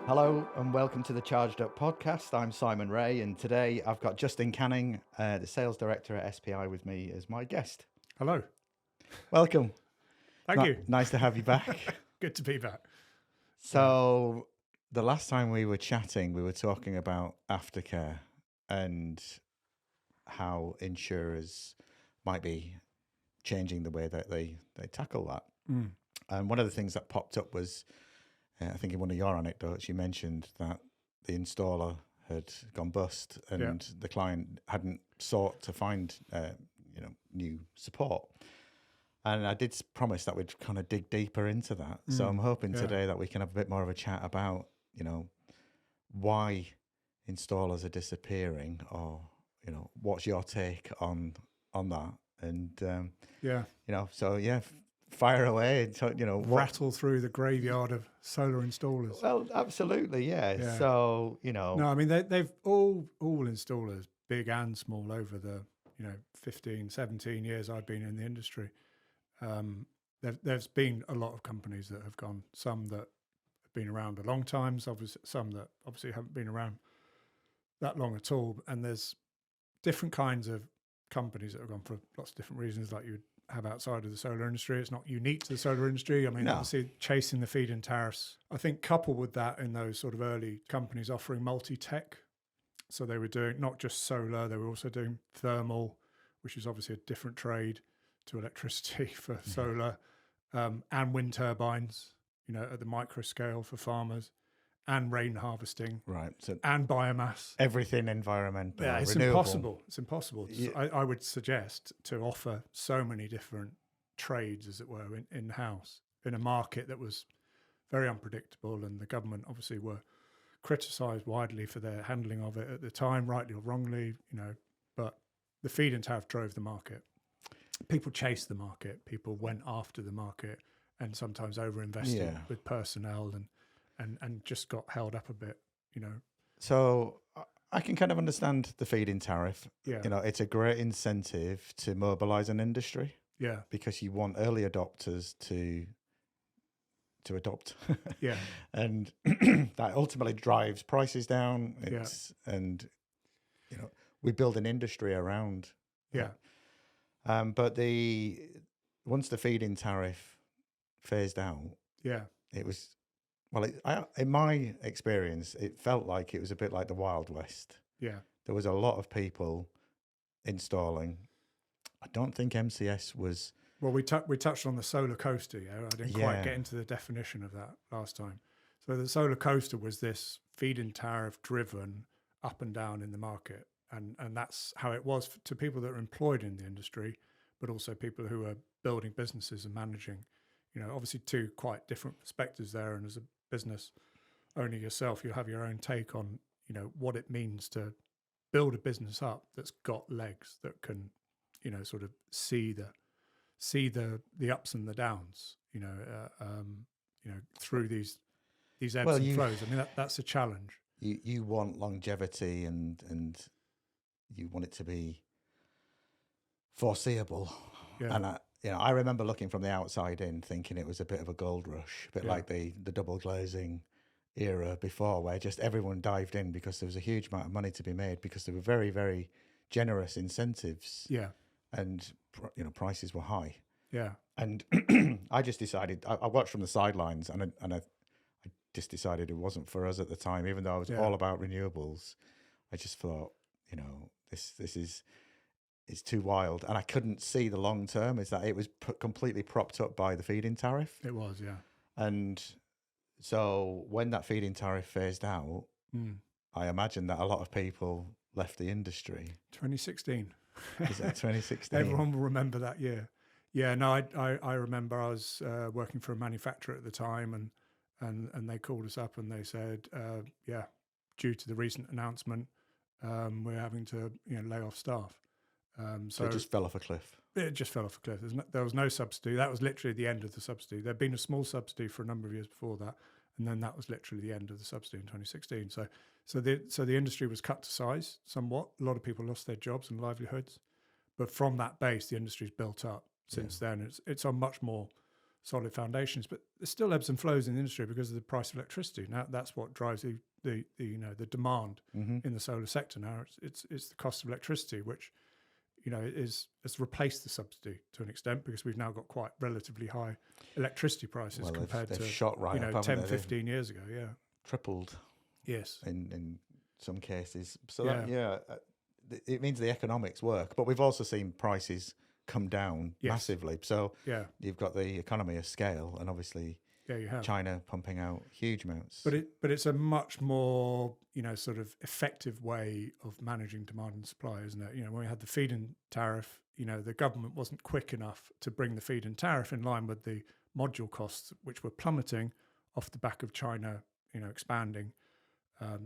Hello and welcome to the Charged Up podcast. I'm Simon Wray, and today I've got Justin Canning, the sales director at SPI, with me as my guest. Hello. Welcome. Thank you. Nice to have you back. Good to be back. So, the last time we were chatting, we were talking about aftercare and how insurers might be changing the way that they tackle that. And one of the things that popped up was, I think in one of your anecdotes, you mentioned that the installer had gone bust and the client hadn't sought to find, new support. And I did promise that we'd kind of dig deeper into that. So I'm hoping today that we can have a bit more of a chat about, why installers are disappearing, or, what's your take on that? And, fire away. And rattle through the graveyard of solar installers. Well, absolutely, yeah. So, No, I mean, they've all installers, big and small, over the, 15, 17 years I've been in the industry. There's been a lot of companies that have gone, some that have been around a long time, some that obviously haven't been around that long at all. And there's different kinds of companies that have gone for lots of different reasons, like you would have outside of the solar industry. It's not unique to the solar industry. I mean, obviously chasing the feed-in tariffs, I think coupled with that, in those sort of early companies offering multi-tech. So they were doing not just solar, they were also doing thermal, which is obviously a different trade to electricity for solar, and wind turbines, at the micro scale for farmers, and rain harvesting, right? So and biomass. Everything environmental. Yeah, it's renewable. impossible. It's impossible. I would suggest to offer so many different trades, as it were, in-house in a market that was very unpredictable, and the government obviously were criticised widely for their handling of it at the time, rightly or wrongly, but the feed-in tariff drove the market. People chased the market. People went after the market, and sometimes overinvested with personnel and just got held up a bit, So I can kind of understand the feed-in tariff. Yeah. It's a great incentive to mobilise an industry. Yeah. Because you want early adopters to adopt. Yeah. And that ultimately drives prices down. And, we build an industry around. Yeah. But once the feed-in tariff phased out, it was, in my experience, it felt like it was a bit like the Wild West. Yeah. There was a lot of people installing. I don't think MCS was. Well, we touched on the solar coaster. Yeah, I didn't quite get into the definition of that last time. So the solar coaster was this feed-in tariff driven up and down in the market, and that's how it was to people that are employed in the industry, but also people who are building businesses and managing. Obviously two quite different perspectives there. And as a business owner yourself, you have your own take on, what it means to build a business up that's got legs, that can, sort of see the ups and the downs, through these ebbs and flows. I mean, that's a challenge. You want longevity and you want it to be foreseeable. Yeah. And I remember looking from the outside in, thinking it was a bit of a gold rush, a bit like the double glazing era before, where just everyone dived in because there was a huge amount of money to be made, because there were very, very generous incentives. Yeah. And prices were high. Yeah. And I just decided, I watched from the sidelines, and I just decided it wasn't for us at the time, even though I was all about renewables. I just thought, this is too wild, and I couldn't see the long term. Is that it was completely propped up by the feed-in tariff. It was, yeah. And so when that feed-in tariff phased out, I imagine that a lot of people left the industry. 2016. Is that 2016? Everyone will remember that year. Yeah, no, I remember I was working for a manufacturer at the time, and they called us up and they said, due to the recent announcement, we're having to lay off staff. So it just fell off a cliff. It just fell off a cliff. There was no subsidy. That was literally the end of the subsidy. There'd been a small subsidy for a number of years before that, and then that was literally the end of the subsidy in 2016. So the industry was cut to size somewhat. A lot of people lost their jobs and livelihoods, but from that base, the industry's built up since then. It's on much more solid foundations. But there's still ebbs and flows in the industry because of the price of electricity. Now that's what drives the the demand in the solar sector. Now it's the cost of electricity, which has replaced the subsidy to an extent, because we've now got quite relatively high electricity prices compared they've to shot right up, 10, they? 15 years ago. Yeah, Tripled. Yes. In some cases. So it means the economics work. But we've also seen prices come down massively. So you've got the economy of scale, and obviously you have China pumping out huge amounts. But it's a much more sort of effective way of managing demand and supply, isn't it? When we had the Feed-in Tariff, the government wasn't quick enough to bring the Feed-in Tariff in line with the module costs, which were plummeting off the back of China, expanding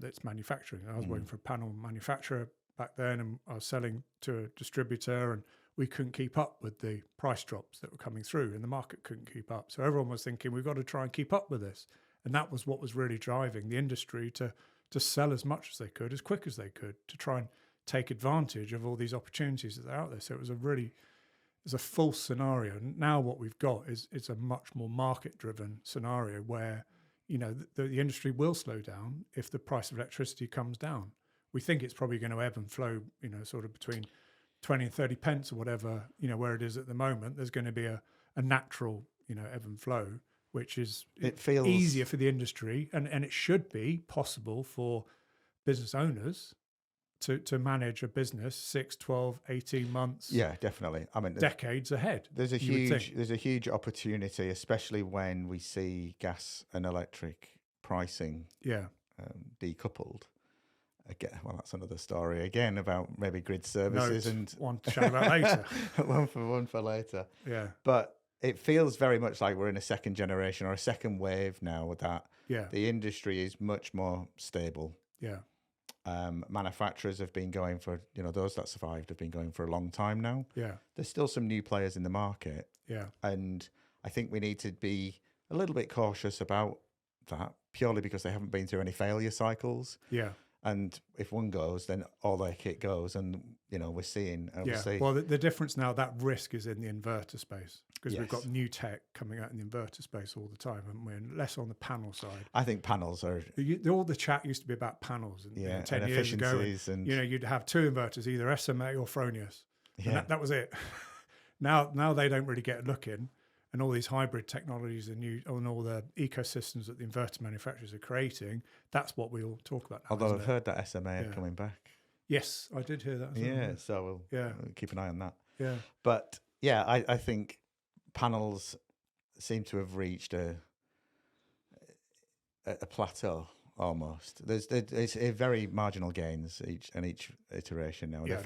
its manufacturing. I was working for a panel manufacturer back then, and I was selling to a distributor, and we couldn't keep up with the price drops that were coming through, and the market couldn't keep up. So everyone was thinking, we've got to try and keep up with this. And that was what was really driving the industry to sell as much as they could, as quick as they could, to try and take advantage of all these opportunities that are out there. So it was a false scenario. And now what we've got is it's a much more market-driven scenario where, the industry will slow down if the price of electricity comes down. We think it's probably going to ebb and flow, sort of between 20 and 30 pence or whatever, where it is at the moment. There's going to be a natural, ebb and flow, which is it feels easier for the industry, and it should be possible for business owners to manage a business 6, 12, 18 months. Yeah, definitely. I mean, decades ahead. There's a huge opportunity, especially when we see gas and electric pricing decoupled. Again, well, that's another story again about maybe grid services and one to chat about later. one for later. Yeah, but it feels very much like we're in a second generation or a second wave now. That the industry is much more stable. Yeah. Manufacturers have been going for, those that survived have been going for a long time now. Yeah. There's still some new players in the market. Yeah. And I think we need to be a little bit cautious about that, purely because they haven't been through any failure cycles. Yeah. And if one goes, then all their kit goes. And, we're seeing. Well, the difference now, that risk is in the inverter space, because we've got new tech coming out in the inverter space all the time, haven't we? And less on the panel side. I think panels are... all the chat used to be about panels. And, 10 and years ago, and you'd have two inverters, either SMA or Fronius. Yeah. And that was it. Now they don't really get a look in. And all these hybrid technologies and all the ecosystems that the inverter manufacturers are creating, that's what we all talk about now. Although I've heard that SMA are coming back. Yes, I did hear that as well. So we'll keep an eye on that. Yeah. But I think panels seem to have reached a plateau almost. There's a very marginal gains each iteration now. They're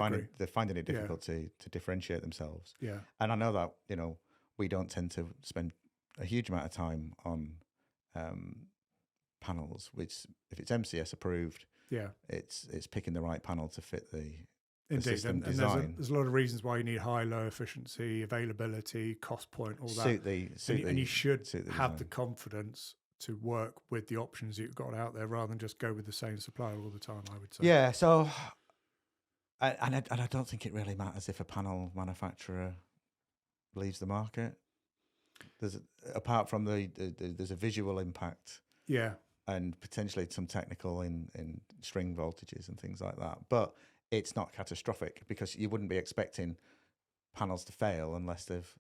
finding it difficult to differentiate themselves. Yeah. And I know that, we don't tend to spend a huge amount of time on panels, which if it's MCS approved, it's picking the right panel to fit the system design. And there's a lot of reasons why you need high, low efficiency, availability, cost point, all that. And you should have the confidence to work with the options that you've got out there, rather than just go with the same supplier all the time, I would say. Yeah, so and I don't think it really matters if a panel manufacturer leaves the market. Apart from there's a visual impact. Yeah. And potentially some technical in string voltages and things like that. But it's not catastrophic, because you wouldn't be expecting panels to fail unless they've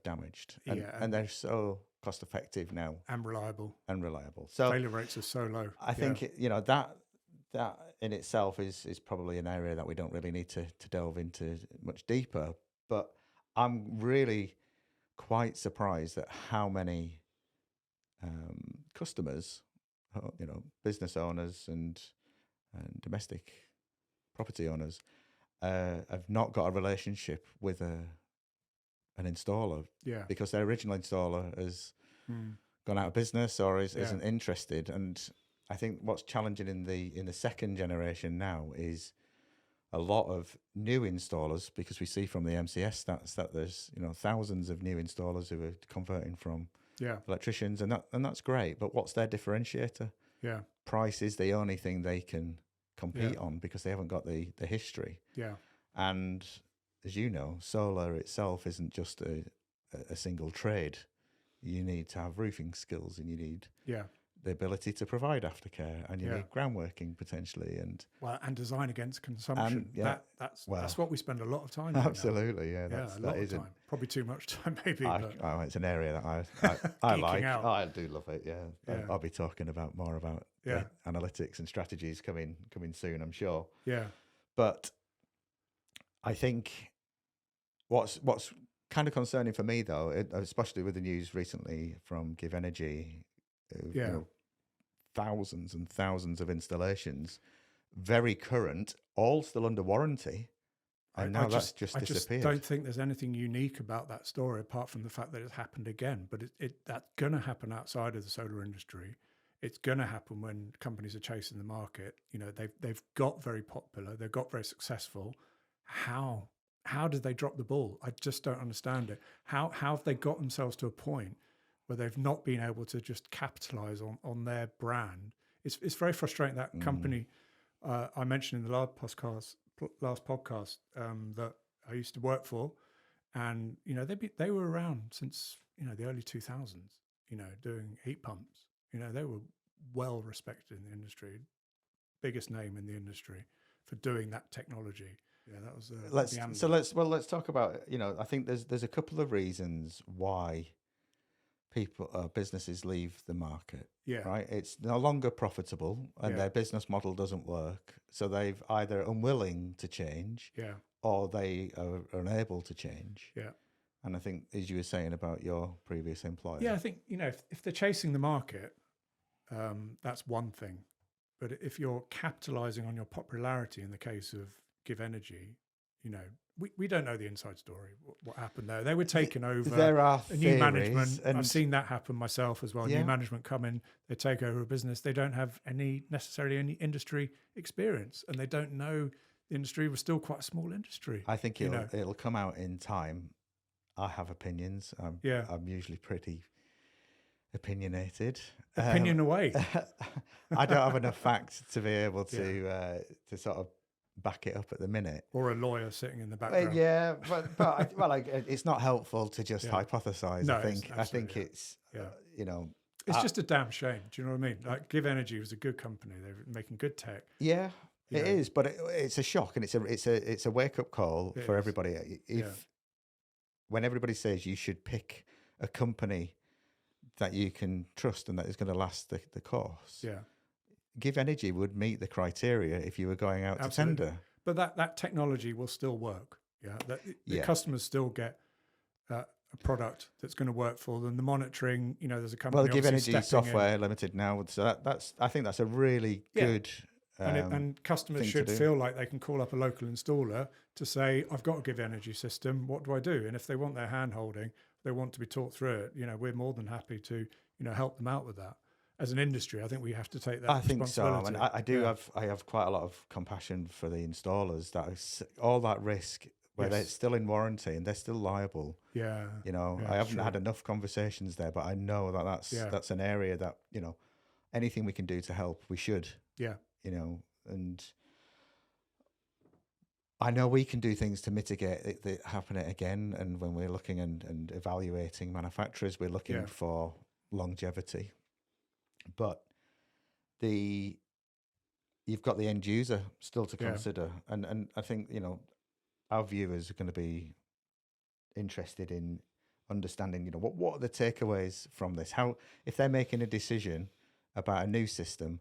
damaged. And they're so cost effective now. And reliable. So failure rates are so low. I think that in itself is probably an area that we don't really need to delve into much deeper. But I'm really quite surprised at how many customers, business owners and domestic property owners have not got a relationship with an installer. Yeah. Because their original installer has gone out of business or isn't interested. And I think what's challenging in the second generation now is a lot of new installers, because we see from the MCS stats that there's thousands of new installers who are converting from electricians, and that's great. But what's their differentiator? Yeah, price is the only thing they can compete on, because they haven't got the history. Yeah, and as you know, solar itself isn't just a single trade. you need to have roofing skills, and you need Yeah. the ability to provide aftercare, and you need groundworking potentially, and design against consumption. That's what we spend a lot of time doing. Absolutely, yeah. A lot of time. Probably too much time, maybe. It's an area that I like. Out. I do love it. Yeah. I'll be talking more about the analytics and strategies coming soon, I'm sure. Yeah. But I think what's kind of concerning for me, though, especially with the news recently from Give Energy, you know, thousands and thousands of installations, very current, all still under warranty, and now that's just disappeared. I just don't think there's anything unique about that story apart from the fact that it's happened again. But that's going to happen outside of the solar industry. It's going to happen when companies are chasing the market. You know, they've got very popular, they've got very successful. How did they drop the ball? I just don't understand it. How have they got themselves to a point where they've not been able to just capitalize on their brand? It's very frustrating. That company I mentioned in the last podcast that I used to work for, and you know they were around since the early 2000s. Doing heat pumps. They were well respected in the industry, biggest name in the industry for doing that technology. Yeah, that was. Let's talk about. I think there's a couple of reasons why businesses leave the market. Yeah. Right. It's no longer profitable, and their business model doesn't work. So they've either unwilling to change, or they are unable to change. Yeah. And I think, as you were saying about your previous employer. Yeah, I think if they're chasing the market, that's one thing. But if you're capitalizing on your popularity, in the case of Give Energy, we don't know the inside story, what happened there. They were taken over. There are new management. I've seen that happen myself as well. New management come in, they take over a business. They don't have necessarily any industry experience, and they don't know the industry. Was still quite a small industry. I think it'll come out in time. I have opinions. I'm usually pretty opinionated. Opinion away. I don't have enough facts to be able to sort of back it up at the minute. Or a lawyer sitting in the background. But it's not helpful to just hypothesize. No, I think it's it's just a damn shame. Do you know what I mean? Like Give Energy was a good company. They're making good tech. Yeah, it is, but it's a shock, and it's a wake up call for everybody. When everybody says you should pick a company that you can trust and that is going to last the course. Yeah. Give Energy would meet the criteria if you were going out to tender. But that technology will still work. Yeah. The customers still get a product that's going to work for them. The monitoring, there's a company. Well, Give Energy Software Limited now. So I think that's a really good. And customers should feel like they can call up a local installer to say, I've got a Give Energy system. What do I do? And if they want their hand holding, they want to be taught through it. We're more than happy to, help them out with that. As an industry, I think we have to take that responsibility. I think so. I do have quite a lot of compassion for the installers. All that risk, where they're still in warranty and they're still liable. Yeah. I haven't had enough conversations there, but I know that's an area that, anything we can do to help, we should. Yeah. And I know we can do things to mitigate it happening again. And when we're looking and evaluating manufacturers, we're looking for longevity. But you've got the end user still to consider. And I think, our viewers are going to be interested in understanding, what are the takeaways from this? How, if they're making a decision about a new system,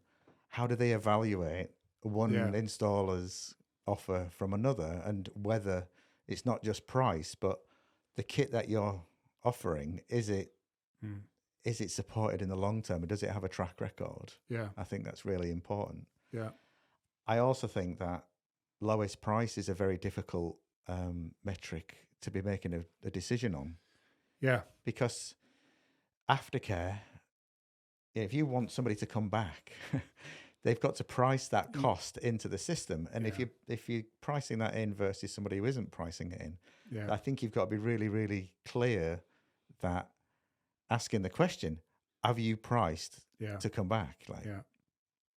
how do they evaluate one installer's offer from another, and whether it's not just price, but the kit that you're offering, is it supported in the long term, and does it have a track record? Yeah. I think that's really important. Yeah. I also think that lowest price is a very difficult metric to be making a decision on. Yeah. Because aftercare, if you want somebody to come back, they've got to price that cost into the system. And if you're pricing that in versus somebody who isn't pricing it in, I think you've got to be really, really clear that asking the question, have you priced to come back?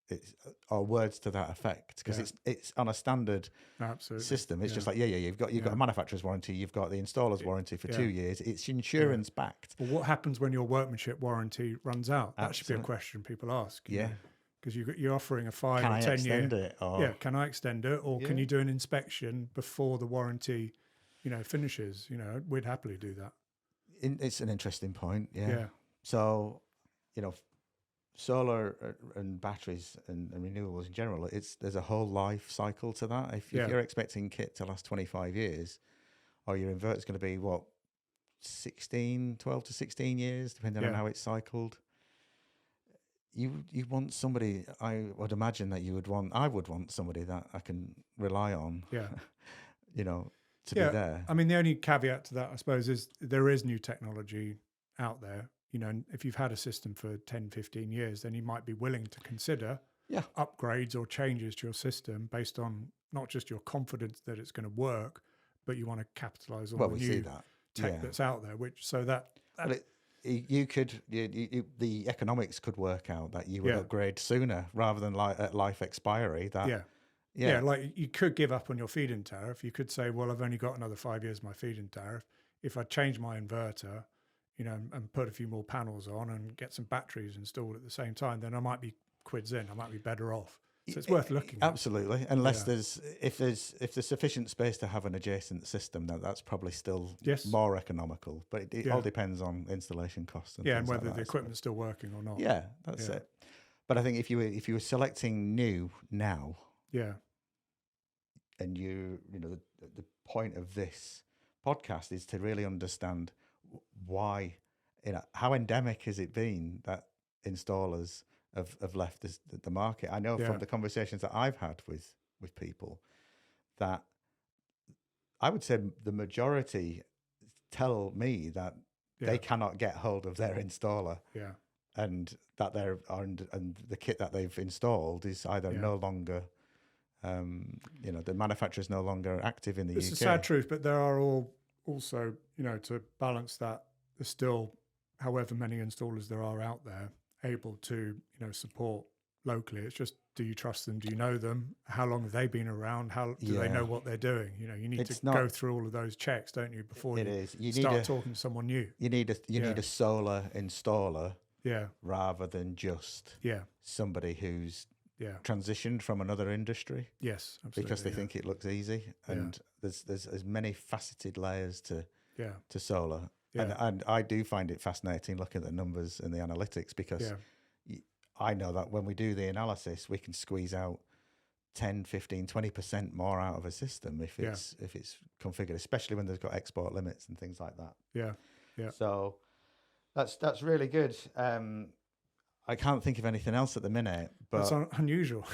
it's or words to that effect, because it's on a standard Absolutely. system. It's just like you've got a manufacturer's warranty, you've got the installer's warranty for 2 years. It's insurance backed. Well, what happens when your workmanship warranty runs out? That should be a Absolutely. question people ask. Yeah. Because you're offering a 5 Can or I 10 extend year. it? Or, Yeah, can I extend it, or can you do an inspection before the warranty, finishes? We'd happily do that. It's an interesting point. Yeah. So, solar and batteries and renewables in general, there's a whole life cycle to that. If you're expecting kit to last 25 years, or your inverter's going to be 12 to 16 years, depending on how it's cycled. You want somebody, I would imagine that I would want somebody that I can rely on. Yeah. To be there. I mean, the only caveat to that, I suppose, is there is new technology out there. If you've had a system for 10, 15 years, then you might be willing to consider upgrades or changes to your system based on not just your confidence that it's going to work, but you want to capitalize on the new tech that's out there. The economics could work out that you would upgrade sooner rather than at life expiry. Like you could give up on your feed-in tariff. You could say, well, I've only got another 5 years of my feed-in tariff. If I change my inverter, and put a few more panels on and get some batteries installed at the same time, then I might be quids in. I might be better off. So it's worth looking at. Absolutely. Unless if there's sufficient space to have an adjacent system, that's probably still more economical. But it all depends on installation costs and whether the equipment's still working or not. Yeah, that's it. But I think if you were selecting new now, and the point of this podcast is to really understand why, how endemic has it been that installers have left the market. I know from the conversations that I've had with people that I would say the majority tell me that they cannot get hold of their installer, and that and the kit that they've installed is either no longer, the manufacturer's no longer active in the UK. It's a sad truth, but there are also, to balance that, there's still, however many installers there are out there, able to, support locally. It's just, do you trust them? Do you know them? How long have they been around? How do they know what they're doing? You need to go through all of those checks, don't you, before you start talking to someone new. You need a solar installer, rather than just somebody who's transitioned from another industry. Yes, absolutely. Because they think it looks easy, and there's as many faceted layers to solar. And I do find it fascinating looking at the numbers and the analytics, because I know that when we do the analysis, we can squeeze out 10, 15, 20% more out of a system if it's configured, especially when there's got export limits and things like that. Yeah. So that's really good. I can't think of anything else at the minute, but that's unusual.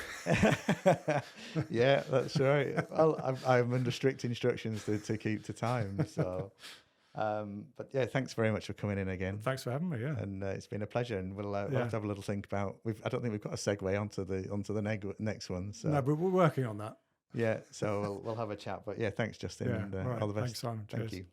Yeah, that's right. Well, I'm under strict instructions to keep to time. So, but thanks very much for coming in again. Thanks for having me. Yeah, and it's been a pleasure. And we'll have to have a little think about. I don't think we've got a segue onto the next one. So. No, but we're working on that. Yeah, so we'll have a chat. But thanks, Justin. And all the best. Thanks, Simon. Thank Cheers. you.